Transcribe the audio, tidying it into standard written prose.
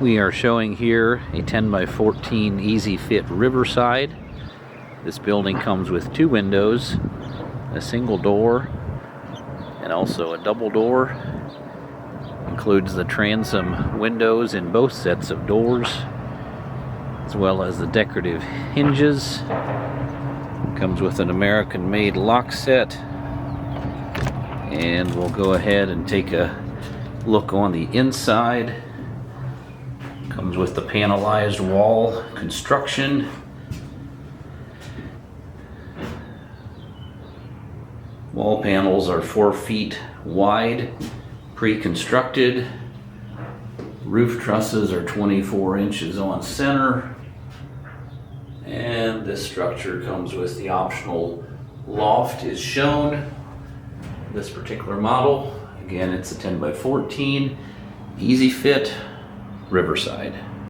We are showing here a 10 by 14 EZ-Fit Riverside. This building comes with 2 windows, a single door, and also a double door. Includes the transom windows in both sets of doors, as well as the decorative hinges. Comes with an American-made lock set. And we'll go ahead and take a look on the inside. Comes with the panelized wall construction. Wall panels are 4 feet wide, pre-constructed. Roof trusses are 24 inches on center. And this structure comes with the optional loft is shown. This particular model, again, it's a 10 by 14 EZ-Fit Riverside.